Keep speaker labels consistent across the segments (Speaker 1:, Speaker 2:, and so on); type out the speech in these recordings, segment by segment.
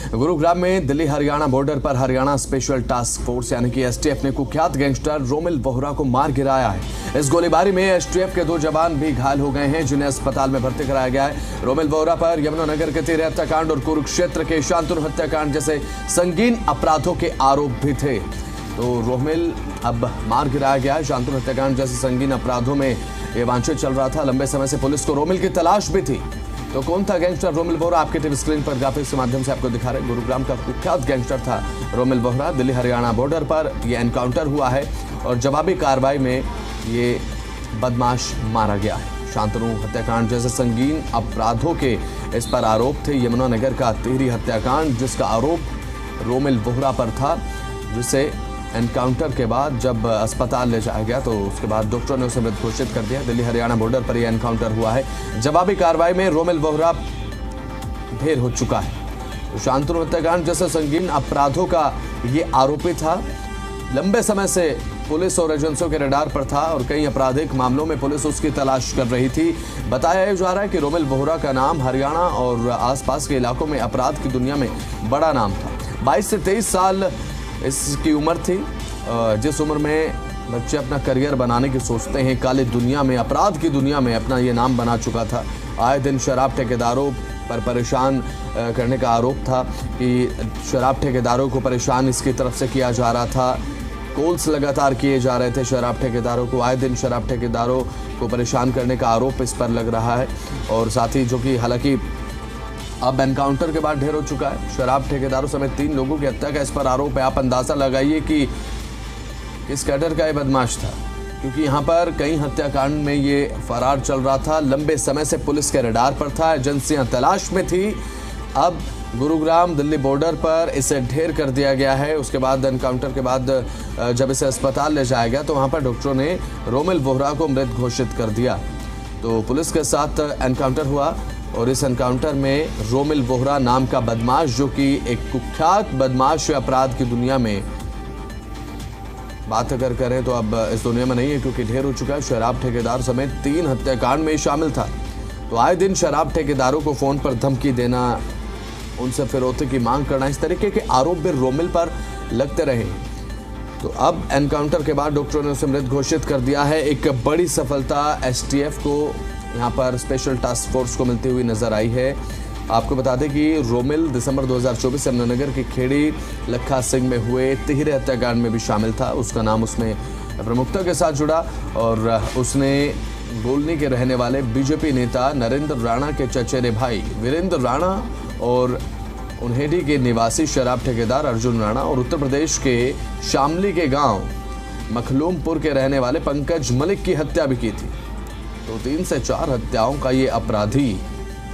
Speaker 1: गुरुग्राम में दिल्ली हरियाणा बॉर्डर पर Haryana special task force यानी कि एसटीएफ ने कुख्यात गैंगस्टर रोमिल बोहरा को मार गिराया है। इस गोलीबारी में एसटीएफ के 2 जवान भी घायल हो गए हैं, जिन्हें अस्पताल में भर्ती कराया गया है। रोमिल बोहरा पर यमुनानगर के तिहरे हत्याकांड और कुरुक्षेत्र के शांतनु हत्याकांड जैसे संगीन अपराधों के आरोप भी थे। तो रोमिल अब मार गिराया गया है। शांतनु हत्याकांड जैसे संगीन अपराधों में ये वांछित चल रहा था। लंबे समय से पुलिस को रोमिल की तलाश भी थी। तो कौन था गैंगस्टर रोमिल बोहरा? आपके टीवी स्क्रीन पर ग्राफिक्स के माध्यम से आपको दिखा रहे। गुरुग्राम का कुख्यात गैंगस्टर था रोमिल बोहरा। दिल्ली हरियाणा बॉर्डर पर यह एनकाउंटर हुआ है और जवाबी कार्रवाई में ये बदमाश मारा गया है। शांतनु हत्याकांड जैसे संगीन अपराधों के इस पर आरोप थे। यमुनानगर का तिहरी हत्याकांड जिसका आरोप रोमिल बोहरा पर था, जिसे एनकाउंटर के बाद जब अस्पताल ले जाया गया तो उसके बाद डॉक्टर ने उसे मृत घोषित कर दिया। दिल्ली हरियाणा बॉर्डर पर यह एनकाउंटर हुआ है। जवाबी कार्रवाई में रोमिल बोहरा ढेर हो चुका है। तो शांतनु हत्याकांड जैसे संगीन अपराधों का ये आरोपी था। लंबे समय से पुलिस और एजेंसियों के रडार पर था और कई आपराधिक मामलों में पुलिस उसकी तलाश कर रही थी। बताया जा रहा है कि रोमिल बोहरा का नाम हरियाणा और आसपास के इलाकों में अपराध की दुनिया में बड़ा नाम था। 22 से 23 साल इसकी उम्र थी, जिस उम्र में बच्चे अपना करियर बनाने की सोचते हैं। काली दुनिया में, अपराध की दुनिया में अपना ये नाम बना चुका था। आए दिन शराब ठेकेदारों पर परेशान करने का आरोप था कि शराब ठेकेदारों को परेशान इसकी तरफ से किया जा रहा था। कॉल्स लगातार किए जा रहे थे शराब ठेकेदारों को। आए दिन शराब ठेकेदारों को परेशान करने का आरोप इस पर लग रहा है। और साथ ही जो कि हालांकि अब एनकाउंटर के बाद ढेर हो चुका है। शराब ठेकेदारों समेत 3 लोगों की हत्या का इस पर आरोप है। आप अंदाजा लगाइए कि किस कैडर का ये बदमाश था, क्योंकि यहाँ पर कई हत्याकांड में ये फरार चल रहा था। लंबे समय से पुलिस के रडार पर था, एजेंसियां तलाश में थी। अब गुरुग्राम दिल्ली बॉर्डर पर इसे ढेर कर दिया गया है। उसके बाद एनकाउंटर के बाद जब इसे अस्पताल ले जाया गया तो वहाँ पर डॉक्टरों ने रोमिल बोहरा को मृत घोषित कर दिया। तो पुलिस के साथ एनकाउंटर हुआ और इस एनकाउंटर में रोमिल बोहरा नाम का बदमाश, जो कि एक कुख्यात बदमाश अपराध की दुनिया में बात अगर करें तो अब इस दुनिया में नहीं है, क्योंकि ढेर हो चुका है। शराब ठेकेदार समेत 3 हत्याकांड में शामिल था। तो आए दिन शराब ठेकेदारों को फोन पर धमकी देना, उनसे फिरौती की मांग करना, इस तरीके के आरोप भी रोमिल पर लगते रहे। तो अब एनकाउंटर के बाद डॉक्टरों ने उसे मृत घोषित कर दिया है। एक बड़ी सफलता एसटीएफ को, यहाँ पर स्पेशल टास्क फोर्स को मिलती हुई नजर आई है। आपको बता दें कि रोमिल दिसंबर 2024 यमुनानगर की खेड़ी लखा सिंह में हुए तिहरे हत्याकांड में भी शामिल था। उसका नाम उसमें प्रमुखता के साथ जुड़ा और उसने गोलनी के रहने वाले बीजेपी नेता नरेंद्र राणा के चचेरे भाई वीरेंद्र राणा और उन्हेडी के निवासी शराब ठेकेदार अर्जुन राणा और उत्तर प्रदेश के शामली के गांव मखलूमपुर के रहने वाले पंकज मलिक की हत्या भी की थी। तो 3 से 4 हत्याओं का ये अपराधी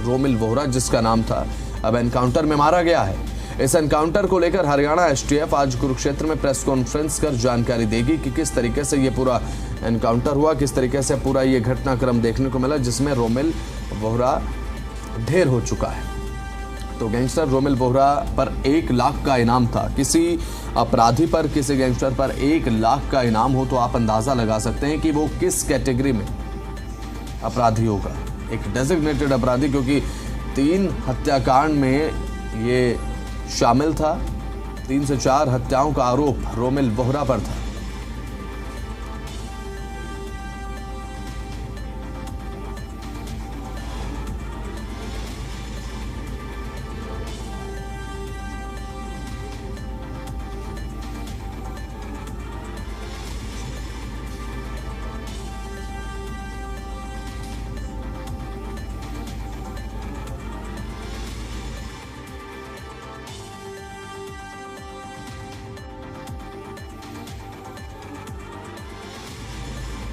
Speaker 1: रोमिल बोहरा, जिसका नाम था, अब एनकाउंटर में मारा गया है। इस एनकाउंटर को लेकर हरियाणा एसटीएफ आज कुरुक्षेत्र में प्रेस कॉन्फ्रेंस कर जानकारी देगी कि किस तरीके से ये पूरा एनकाउंटर हुआ, किस तरीके से पूरा ये घटनाक्रम देखने को मिला, जिसमें रोमिल बोहरा ढेर हो चुका है। तो गैंगस्टर रोमिल बोहरा पर 1 लाख का इनाम था। किसी अपराधी पर, किसी गैंगस्टर पर 1 लाख का इनाम हो तो आप अंदाजा लगा सकते हैं कि वो किस कैटेगरी में अपराधी होगा। एक डेजिग्नेटेड अपराधी, क्योंकि 3 हत्याकांड में ये शामिल था। 3 से 4 हत्याओं का आरोप रोमिल बोहरा पर था।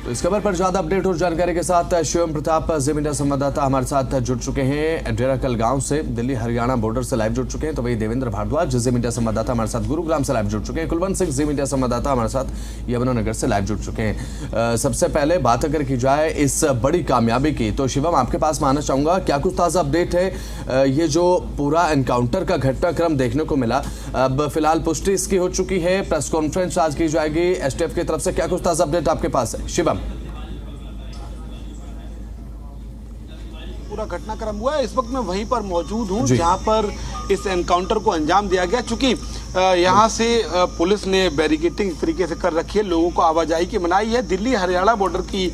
Speaker 1: तो इस खबर पर ज्यादा अपडेट और जानकारी के साथ शिवम प्रताप जी मीडिया संवाददाता हमारे साथ जुड़ चुके हैं। डेराकल गांव से दिल्ली हरियाणा बॉर्डर से लाइव जुड़ चुके हैं। तो वही देवेंद्र भारद्वाज जी मीडिया संवाददाता हमारे साथ गुरुग्राम से लाइव जुड़ चुके हैं। कुलवंत सिंह जी मीडिया संवाददाता हमारे साथ यमुनानगर से लाइव जुड़ चुके हैं। सबसे पहले बात अगर की जाए इस बड़ी कामयाबी की, तो शिवम आपके पास मानना चाहूंगा, क्या कुछ ताजा अपडेट है? ये जो पूरा एनकाउंटर का घटनाक्रम देखने को मिला, अब फिलहाल पुष्टि इसकी हो चुकी है, प्रेस कॉन्फ्रेंस आज की जाएगी एसटीएफ की तरफ से, क्या कुछ ताजा अपडेट आपके पास है शिवम?
Speaker 2: पूरा घटनाक्रम हुआ है। इस वक्त मैं वहीं पर मौजूद हूँ जहाँ पर इस एनकाउंटर को अंजाम दिया गया। चूंकि यहाँ से पुलिस ने बैरिकेटिंग इस तरीके से कर रखी है, लोगों को आवाजाही की मनाही है। दिल्ली हरियाणा बॉर्डर की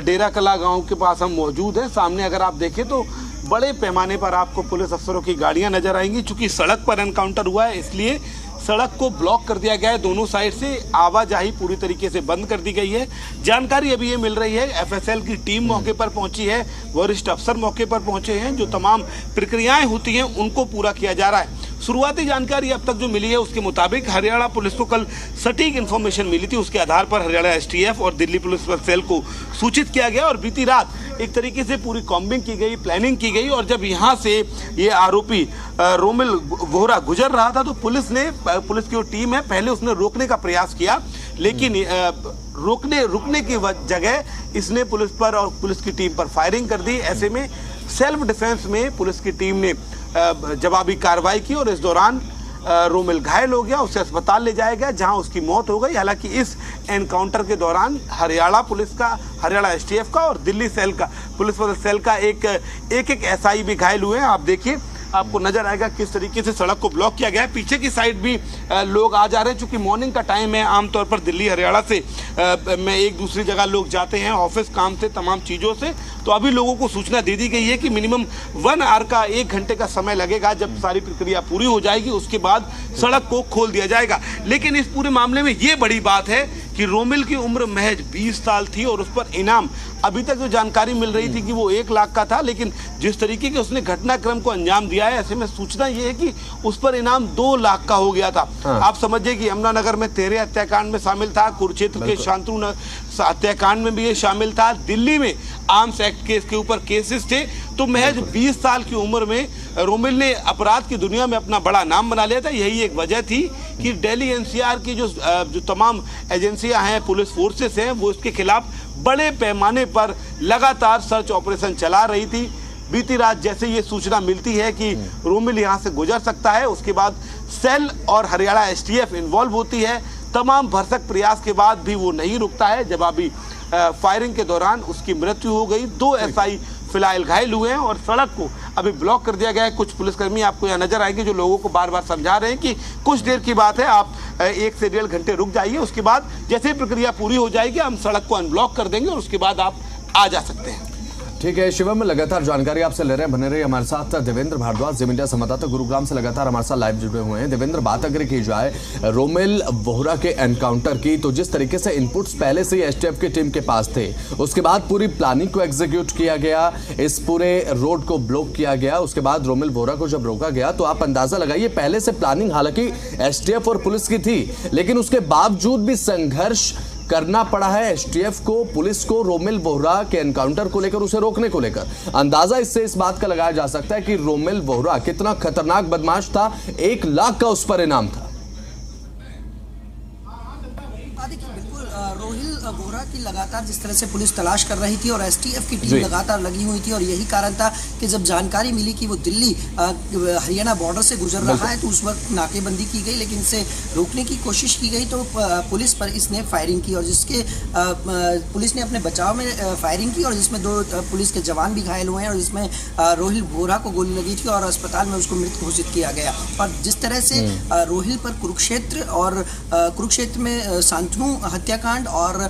Speaker 2: डेरा कला गाँव के पास हम मौजूद हैं। सामने अगर आप देखें तो बड़े पैमाने पर आपको पुलिस अफसरों की गाड़ियां नजर आएंगी। चूंकि सड़क पर एनकाउंटर हुआ है इसलिए सड़क को ब्लॉक कर दिया गया है, दोनों साइड से आवाजाही पूरी तरीके से बंद कर दी गई है। जानकारी अभी ये मिल रही है, एफएसएल की टीम मौके पर पहुंची है, वरिष्ठ अफसर मौके पर पहुंचे हैं, जो तमाम प्रक्रियाएं होती हैं उनको पूरा किया जा रहा है। शुरुआती जानकारी अब तक जो मिली है उसके मुताबिक हरियाणा पुलिस को कल सटीक इन्फॉर्मेशन मिली थी, उसके आधार पर हरियाणा एसटीएफ और दिल्ली पुलिस सेल को सूचित किया गया और बीती रात एक तरीके से पूरी कॉम्बिंग की गई, प्लानिंग की गई। और जब यहाँ से ये आरोपी रोमिल वोहरा गुजर रहा था तो पुलिस की जो टीम है पहले उसने रोकने का प्रयास किया, लेकिन रुकने की जगह इसने पुलिस पर और पुलिस की टीम पर फायरिंग कर दी। ऐसे में सेल्फ डिफेंस में पुलिस की टीम ने जवाबी कार्रवाई की और इस दौरान रोमिल घायल हो गया, उसे अस्पताल ले जाया गया जहां उसकी मौत हो गई। हालांकि इस एनकाउंटर के दौरान हरियाणा पुलिस का, हरियाणा एसटीएफ का और दिल्ली सेल का, पुलिस सेल का एक एसआई भी घायल हुए हैं। आप देखिए, आपको नजर आएगा किस तरीके से सड़क को ब्लॉक किया गया है। पीछे की साइड भी लोग आ जा रहे हैं, चूंकि मॉर्निंग का टाइम है। आमतौर पर दिल्ली हरियाणा से में एक दूसरी जगह लोग जाते हैं ऑफिस काम से, तमाम चीज़ों से। तो अभी लोगों को सूचना दे दी गई है कि मिनिमम 1 आवर का, 1 घंटे का समय लगेगा। जब सारी प्रक्रिया पूरी हो जाएगी उसके बाद सड़क को खोल दिया जाएगा। लेकिन इस पूरे मामले में ये बड़ी बात है कि रोमिल की उम्र महज 20 साल थी और उस पर इनाम, अभी तक जो जानकारी मिल रही थी कि वो 1 लाख का था, लेकिन जिस तरीके के उसने घटनाक्रम को अंजाम दिया है, ऐसे में सूचना ये है कि उस पर इनाम 2 लाख का हो गया था। आप समझिए कि यमुनानगर में 13 हत्याकांड में शामिल था, कुरुक्षेत्र के शांतनु हत्याकांड में भी ये शामिल था, दिल्ली में आर्म्स एक्ट केस के ऊपर केसेस थे। तो महज 20 साल की उम्र में रोमिल ने अपराध की दुनिया में अपना बड़ा नाम बना लिया था। यही एक वजह थी कि दिल्ली एनसीआर की जो तमाम एजेंसियां हैं, पुलिस फोर्सेस हैं, वो इसके खिलाफ बड़े पैमाने पर लगातार सर्च ऑपरेशन चला रही थी। बीती रात जैसे ये सूचना मिलती है कि रोमिल यहाँ से गुजर सकता है, उसके बाद सेल और हरियाणा एसटीएफ इन्वॉल्व होती है। तमाम भरसक प्रयास के बाद भी वो नहीं रुकता है। जवाबी फायरिंग के दौरान उसकी मृत्यु हो गई। 2 एसआई फिलहाल घायल हुए हैं और सड़क को अभी ब्लॉक कर दिया गया है। कुछ पुलिसकर्मी आपको यहाँ नजर आएंगे जो लोगों को बार बार समझा रहे हैं कि कुछ देर की बात है, आप 1 से 1.5 घंटे रुक जाइए, उसके बाद जैसे प्रक्रिया पूरी हो जाएगी हम सड़क को अनब्लॉक कर देंगे और उसके बाद आप आ जा सकते हैं।
Speaker 1: ठीक है शिवम, लगातार जानकारी आपसे ले रहे हैं, बने रहिए हमारे साथ। देवेंद्र भारद्वाज, जी मीडिया संवाददाता गुरुग्राम से लगातार हमारे साथ लाइव जुड़े हुए हैं। देवेंद्र, बात अगर की जाए रोमिल वोहरा के एनकाउंटर की, तो जिस तरीके से इनपुट्स पहले से ही एसटीएफ की टीम के पास थे, उसके बाद पूरी प्लानिंग को एग्जीक्यूट किया गया, इस पूरे रोड को ब्लॉक किया गया, उसके बाद रोमिल वोहरा को जब रोका गया तो आप अंदाजा लगाइए, पहले से प्लानिंग हालांकि एसटीएफ और पुलिस की थी, लेकिन उसके बावजूद भी संघर्ष करना पड़ा है एसटीएफ को, पुलिस को, रोमिल वोहरा के एनकाउंटर को लेकर, उसे रोकने को लेकर। अंदाजा इससे इस बात का लगाया जा सकता है कि रोमिल वोहरा कितना खतरनाक बदमाश था। 1 लाख का उस पर इनाम था।
Speaker 3: बिल्कुल, रोहिल वोहरा की लगातार जिस तरह से पुलिस तलाश कर रही थी और एसटीएफ की टीम लगातार लगी हुई थी, और यही कारण था कि जब जानकारी मिली कि वो दिल्ली हरियाणा बॉर्डर से गुजर रहा है तो उस वक्त नाकेबंदी की गई, लेकिन इसे रोकने की कोशिश की गई तो पुलिस पर इसने फायरिंग की और जिसके पुलिस ने अपने बचाव में फायरिंग की और जिसमें 2 पुलिस के जवान भी घायल हुए हैं और जिसमें रोहिल वोहरा को गोली लगी थी और अस्पताल में उसको मृत घोषित किया गया। और जिस तरह से रोहिल पर कुरुक्षेत्र में शांतनु हत्याकांड और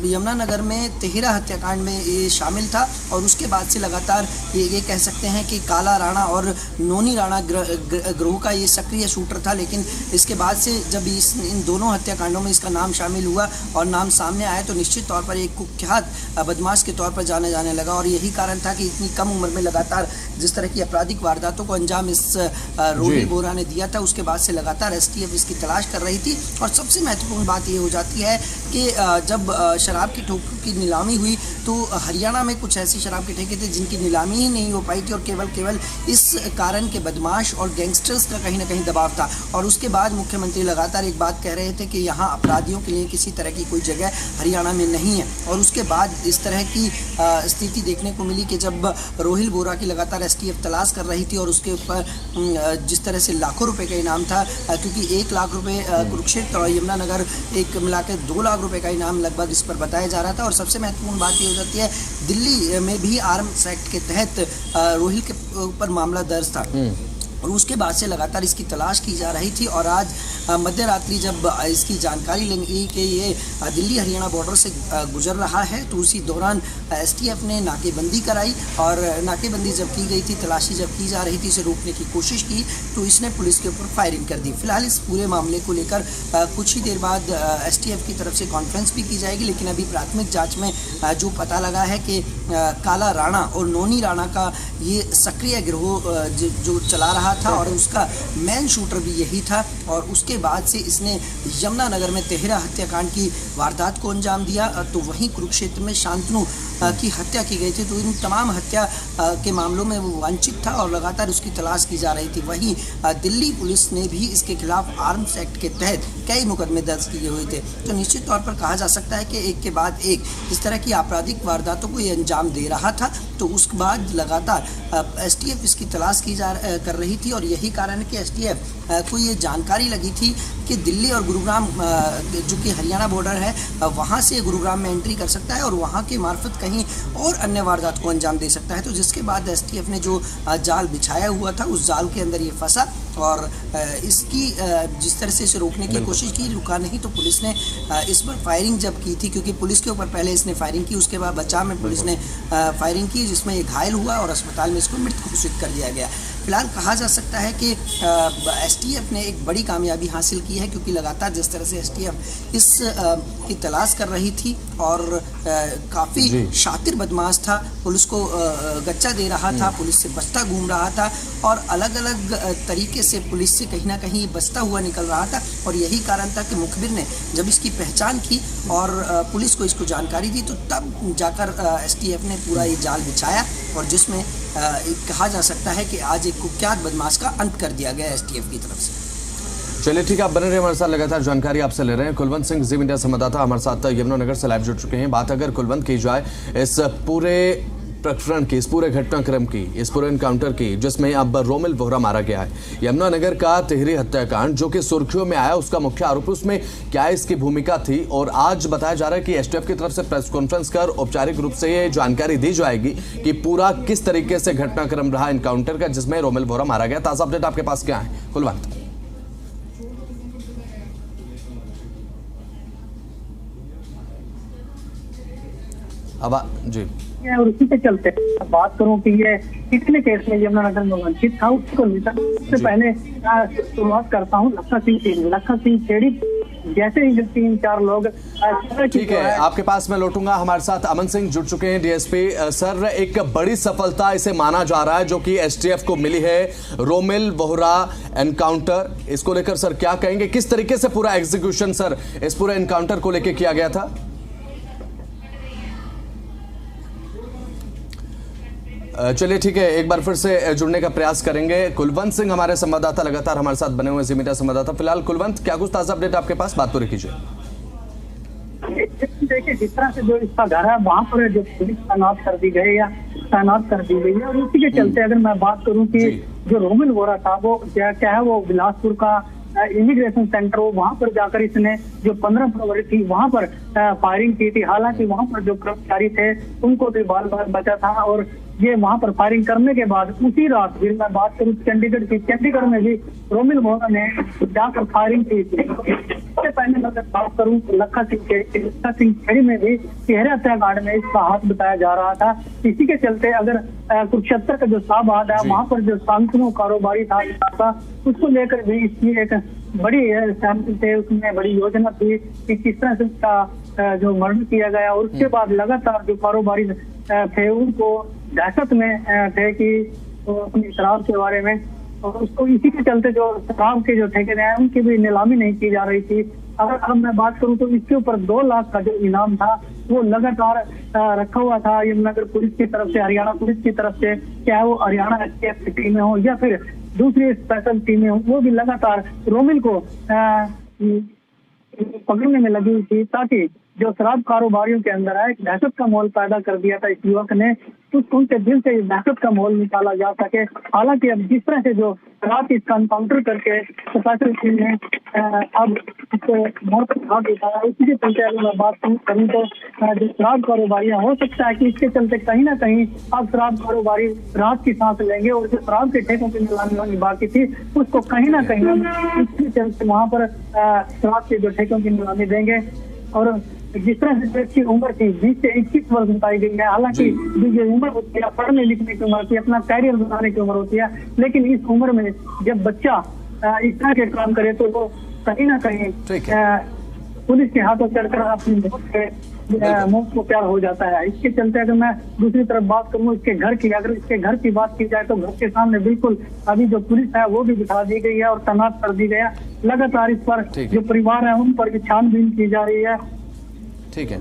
Speaker 3: यमुनानगर में 13 हत्याकांड में ये शामिल था, और उसके बाद से लगातार ये कह सकते हैं कि काला राणा और नोनी राणा ग्रोह का ये सक्रिय शूटर था। लेकिन इसके बाद से जब इन दोनों हत्याकांडों में इसका नाम शामिल हुआ और नाम सामने आया तो निश्चित तौर पर एक कुख्यात बदमाश के तौर पर जाने लगा, और यही कारण था कि इतनी कम उम्र में लगातार जिस तरह की आपराधिक वारदातों को अंजाम इस रोमिल वोहरा ने दिया था, उसके बाद से लगातार एसटीएफ इसकी तलाश कर रही थी। और सबसे महत्वपूर्ण बात ये हो जाती है कि जब शराब की ठोकों की नीलामी हुई तो हरियाणा में कुछ ऐसी शराब के ठेके थे जिनकी नीलामी ही नहीं हो पाई थी, और केवल इस कारण के बदमाश और गैंगस्टर्स का कहीं ना कहीं दबाव था। और उसके बाद मुख्यमंत्री लगातार एक बात कह रहे थे कि यहाँ अपराधियों के लिए किसी तरह की कोई जगह हरियाणा में नहीं है। और उसके बाद इस तरह की स्थिति देखने को मिली कि जब रोहिल वोहरा की लगातार एसटीएफ तलाश कर रही थी और उसके ऊपर जिस तरह से लाखों रुपए का इनाम था, क्योंकि 1 लाख रुपए कुरुक्षेत्र और यमुनानगर एक मिलाकर 2 लाख रुपए का इनाम लगभग इस पर बताया जा रहा था। और सबसे महत्वपूर्ण बात ये हो जाती है, दिल्ली में भी आर्म्स एक्ट के तहत रोहिल के ऊपर मामला दर्ज था और उसके बाद से लगातार इसकी तलाश की जा रही थी। और आज मध्य रात्रि जब इसकी जानकारी लगी कि ये दिल्ली हरियाणा बॉर्डर से गुजर रहा है, तो उसी दौरान एसटीएफ ने नाकेबंदी कराई और नाकेबंदी जब की गई थी, तलाशी जब की जा रही थी, इसे रोकने की कोशिश की, तो इसने पुलिस के ऊपर फायरिंग कर दी। फिलहाल इस पूरे मामले को लेकर कुछ ही देर बाद एसटीएफ की तरफ से कॉन्फ्रेंस भी की जाएगी, लेकिन अभी प्राथमिक जाँच में जो पता लगा है कि काला राणा और नोनी राणा का ये सक्रिय गिरोह जो चला रहा था और उसका मेन शूटर भी यही था। और उसके बाद से इसने यमुनानगर में तेहरा हत्याकांड की वारदात को अंजाम दिया, तो वहीं कुरुक्षेत्र में शांतनु की हत्या की गई थी। तो इन तमाम हत्या के मामलों में वो वांछित था और लगातार उसकी तलाश की जा रही थी। वहीं दिल्ली पुलिस ने भी इसके खिलाफ आर्म्स एक्ट के तहत कई मुकदमे दर्ज किए हुए थे। तो निश्चित तौर पर कहा जा सकता है कि एक के बाद एक इस तरह की आपराधिक वारदातों को ये अंजाम दे रहा था। तो उसके बाद लगातार एसटीएफ इसकी तलाश कर रही थी और यही कारण है कि एसटीएफ को ये जानकारी लगी थी कि दिल्ली और गुरुग्राम जो कि हरियाणा बॉर्डर है, वहाँ से गुरुग्राम में एंट्री कर सकता है और वहाँ के मार्फत कहीं और अन्य वारदात को अंजाम दे सकता है। तो जिसके बाद एसटीएफ ने जो जाल बिछाया हुआ था, उस जाल के अंदर ये फंसा और इसकी जिस तरह से इसे रोकने की कोशिश की, रुका नहीं। तो पुलिस ने इस पर फायरिंग जब की थी, क्योंकि पुलिस के ऊपर पहले इसने फायरिंग की, उसके बाद बचाव में पुलिस ने फायरिंग की, जिसमें ये घायल हुआ और अस्पताल में इसको मृत घोषित कर दिया गया। फिलहाल कहा जा सकता है कि एसटीएफ ने एक बड़ी कामयाबी हासिल की है, क्योंकि लगातार जिस तरह से एसटीएफ इस की तलाश कर रही थी और काफ़ी शातिर बदमाश था, पुलिस को गच्चा दे रहा था, पुलिस से बचता घूम रहा था और अलग अलग तरीके से पुलिस से कहीं ना कहीं बचता हुआ निकल रहा था। और यही कारण था कि मुखबिर ने जब इसकी पहचान की और पुलिस को इसको जानकारी दी, तो तब जाकर एसटीएफ ने पूरा ये जाल बिछाया और जिसमें कहा जा सकता है कि आज एक कुख्यात बदमाश का अंत कर दिया गया एसटीएफ की तरफ से।
Speaker 1: चलिए ठीक है, आप बने रहे हमारे साथ, लगातार जानकारी आपसे ले रहे हैं। कुलवंत सिंह जी मीडिया संवाददाता हमारे साथ यमुनानगर से लाइव जुड़ चुके हैं। बात अगर कुलवंत की जाए इस पूरे प्रकरण की, इस पूरे घटनाक्रम की, इस पूरे एनकाउंटर की, जिसमें अब रोमिल वोहरा मारा गया है, यमुनानगर का तिहरी हत्याकांड जो कि सुर्खियों में आया, उसका मुख्य आरोपी, उसमें क्या इसकी भूमिका थी? और आज बताया जा रहा है कि एसटीएफ की तरफ से प्रेस कॉन्फ्रेंस कर औपचारिक रूप से ये जानकारी दी जाएगी कि पूरा किस तरीके से घटनाक्रम रहा एनकाउंटर का, जिसमें रोमिल वोहरा मारा गया। ताजा अपडेट आपके पास क्या है कुलवंत? जी,
Speaker 4: और उसी के चलते बात करूं कि ये कितने केस में यमुनानगर में वंचित था, उसको सबसे पहले शुरुआत करता हूं लखा सिंह खेड़ी जैसे ही 3-4 लोग।
Speaker 1: ठीक है, आपके पास मैं लौटूंगा। हमारे साथ अमन सिंह जुड़ चुके हैं, डीएसपी सर। एक बड़ी सफलता इसे माना जा रहा है जो कि एसटीएफ को मिली है, रोमिल वोहरा एनकाउंटर। इसको लेकर सर क्या कहेंगे, किस तरीके से पूरा एग्जीक्यूशन सर इस पूरे एनकाउंटर को लेकर किया गया था? चलिए ठीक है, एक बार फिर से जुड़ने का प्रयास करेंगे। कुलवंत सिंह हमारे संवाददाता लगातार हमारे साथ बने हुए जी मीडिया संवाददाता। फिलहाल कुलवंत, क्या कुछ ताजा अपडेट आपके पास, बात पूरी कीजिए।
Speaker 4: देखिए, जिस तरह से जो इसका घर है वहाँ पर जो पुलिस तैनात कर दी गई है और उसी के चलते अगर मैं बात करूँ कि जो रोमिल वोहरा था वो क्या है, वो बिलासपुर का इमिग्रेशन सेंटर, वो वहाँ पर जाकर इसने जो 15 फरवरी थी वहाँ पर फायरिंग की थी। हालांकि वहाँ पर जो कर्मचारी थे उनको भी बाल बाल बचा था और ये वहाँ पर फायरिंग करने के बाद उसी रात फिर मैं बात करूँ चंडीगढ़ में भी रोमिल वोहरा ने जाकर फायरिंग की थी। इससे पहले मैं बात करूँ लखा सिंह खेड़ी में भी तिहरे हत्याकांड में इसका हाथ बताया जा रहा था। इसी के चलते अगर कुरुक्षेत्र का जो शाहबाद है वहाँ पर जो शांतनु कारोबारी था उसको लेकर भी इसकी एक बड़ी सैंपल थे, उसमें बड़ी योजना थी कि किस तरह से उसका जो मर्डर किया गया। और उसके बाद लगातार जो कारोबारी थे उनको दहशत में थे कि अपनी शराब के बारे में, और उसको इसी के चलते जो शराब के जो ठेकेदार हैं उनकी भी नीलामी नहीं की जा रही थी। अगर अब मैं बात करूं तो इसके ऊपर 2 लाख का जो इनाम था वो लगातार रखा हुआ था यमुनानगर पुलिस की तरफ से, हरियाणा पुलिस की तरफ से, चाहे वो हरियाणा एसटीएफ की टीमें हो या फिर दूसरी स्पेशल टीमें हो, वो भी लगातार रोमिल को पकड़ने में लगी हुई थी ताकि जो शराब कारोबारियों के अंदर है, एक दहशत का माहौल पैदा कर दिया था इस युवक ने, उनके दिल से दहशत का माहौल निकाला जा सके। हालांकि अब जिस तरह से जो रात इसका एनकाउंटर करके स्पेशल टीम ने अब इसको मौत का घाट उठाया, इसी के चलते अगर मैं बात करूँ तो जो शराब कारोबारियाँ, हो सकता है कि इसके चलते कहीं ना कहीं अब शराब कारोबारी राहत की सांस लेंगे और जो शराब के ठेकों की नीलामी होनी बाकी थी उसको कहीं ना कहीं इसके चलते वहाँ पर शराब के जो ठेकों की नीलामी देंगे। और जिस तरह से इसकी उम्र थी 20 से 21 वर्ष बताई गई है, हालांकि ये उम्र होती है पढ़ने लिखने की उम्र होती है, अपना कैरियर बनाने की उम्र होती है, लेकिन इस उम्र में जब बच्चा इस तरह के काम करे तो वो कहीं ना कहीं पुलिस के हाथों चढ़कर अपनी मौत को प्यार हो जाता है। इसके चलते अगर मैं दूसरी तरफ बात करूँ इसके घर की, अगर इसके घर की बात की जाए तो घर के सामने बिल्कुल अभी जो पुलिस है वो भी बिठा दी गई है और तैनात कर दी गया। लगातार इस पर जो परिवार है उन पर भी छानबीन की जा रही है।
Speaker 1: ठीक है,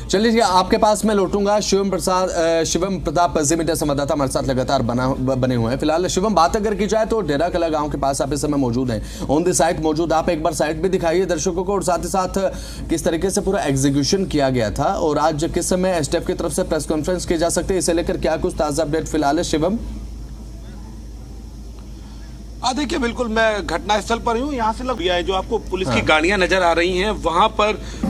Speaker 1: चलिए आपके पास मैं लौटूंगा। शिवम प्रताप जी मीडिया संवाददाता हमारे साथ लगातार बने हुए हैं। फिलहाल शिवम, बात अगर की जाए तो डेरा कला गांव के पास आप इस समय मौजूद हैं, ऑन द साइट मौजूद। आप एक बार साइट भी दिखाइए दर्शकों को, और साथ ही साथ किस तरीके से पूरा एग्जीक्यूशन किया गया था और आज किस समय एसटीएफ की तरफ से प्रेस कॉन्फ्रेंस की जा सकती है, इसे लेकर क्या कुछ ताजा अपडेट फिलहाल है शिवम?
Speaker 2: देखिए, बिल्कुल मैं घटनास्थल पर हूँ। यहाँ से लग गया है जो आपको पुलिस की गाड़ियां नजर आ रही हैं,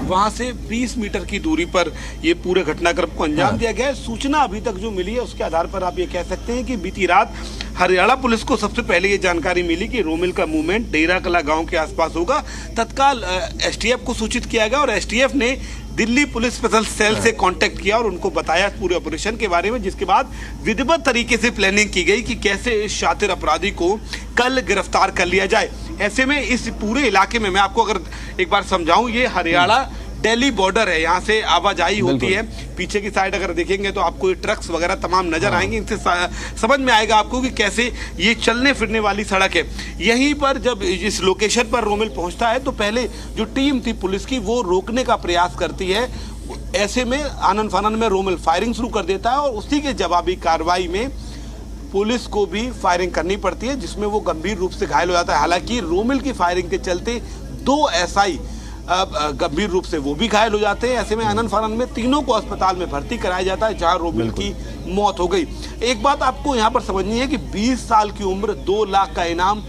Speaker 2: वहां से 20 मीटर की दूरी पर ये पूरे घटनाक्रम को अंजाम दिया गया है। सूचना अभी तक जो मिली है उसके आधार पर आप ये कह सकते हैं कि बीती रात हरियाणा पुलिस को सबसे पहले ये जानकारी मिली कि रोमिल का मूवमेंट डेरा कला गांव के आसपास होगा। तत्काल एसटीएफ को सूचित किया गया और एसटीएफ ने दिल्ली पुलिस स्पेशल सेल से कांटेक्ट किया और उनको बताया पूरे ऑपरेशन के बारे में, जिसके बाद विधिवत तरीके से प्लानिंग की गई कि कैसे इस शातिर अपराधी को कल गिरफ्तार कर लिया जाए। ऐसे में इस पूरे इलाके में मैं आपको अगर एक बार समझाऊं, ये हरियाणा दिल्ली बॉर्डर है, यहाँ से आवाजाही होती है। पीछे की साइड अगर देखेंगे तो आपको ये ट्रक्स वगैरह तमाम नजर आएंगे। इनसे समझ में आएगा आपको कि कैसे ये चलने फिरने वाली सड़क है। यहीं पर जब इस लोकेशन पर रोमिल पहुंचता है तो पहले जो टीम थी पुलिस की वो रोकने का प्रयास करती है। ऐसे में आनन फानन में रोमिल फायरिंग शुरू कर देता है और उसी के जवाबी कार्रवाई में पुलिस को भी फायरिंग करनी पड़ती है, जिसमें वो गंभीर रूप से घायल हो जाता है। हालांकि रोमिल की फायरिंग के चलते 2 एसआई गंभीर रूप से वो भी घायल हो जाते हैं। ऐसे में आनन फानन में तीनों को अस्पताल में भर्ती कराया जाता है, जहां रोमिल की मौत हो गई। एक बात आपको यहां पर समझनी है कि 20 साल की उम्र, 2 लाख का इनाम,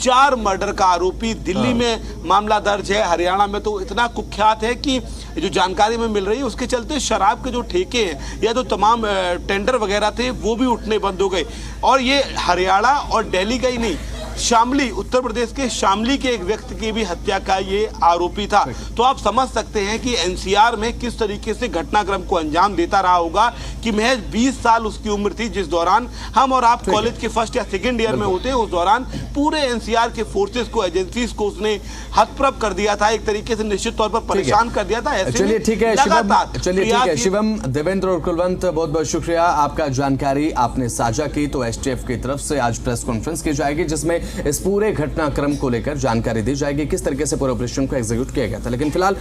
Speaker 2: 4 मर्डर का आरोपी, दिल्ली में मामला दर्ज है, हरियाणा में तो इतना कुख्यात है कि जो जानकारी में मिल रही है उसके चलते शराब के जो ठेके हैं या जो तमाम टेंडर वगैरह थे वो भी उठने बंद हो गए। और ये हरियाणा और दिल्ली का ही नहीं, शामली, उत्तर प्रदेश के शामली के एक व्यक्ति की भी हत्या का ये आरोपी था। तो आप समझ सकते हैं कि एनसीआर में किस तरीके से घटनाक्रम को अंजाम देता रहा होगा कि महज 20 साल उसकी उम्र थी, जिस दौरान हम और आप कॉलेज के फर्स्ट या सेकंड ईयर में होते हैं। उस दौरान पूरे एनसीआर के फोर्सेस को, एजेंसीज को उसने हतप्रभ कर दिया था, एक तरीके से निश्चित तौर पर परेशान कर दिया था।
Speaker 1: चलिए ठीक है शिवम, देवेंद्र और कुलवंत, बहुत बहुत शुक्रिया, आपका जानकारी आपने साझा की। तो एसटीएफ की तरफ से आज प्रेस कॉन्फ्रेंस की जाएगी जिसमें इस पूरे घटनाक्रम को लेकर जानकारी दी जाएगी, किस तरीके से पूरे ऑपरेशन को एग्जीक्यूट किया गया था। लेकिन फिलहाल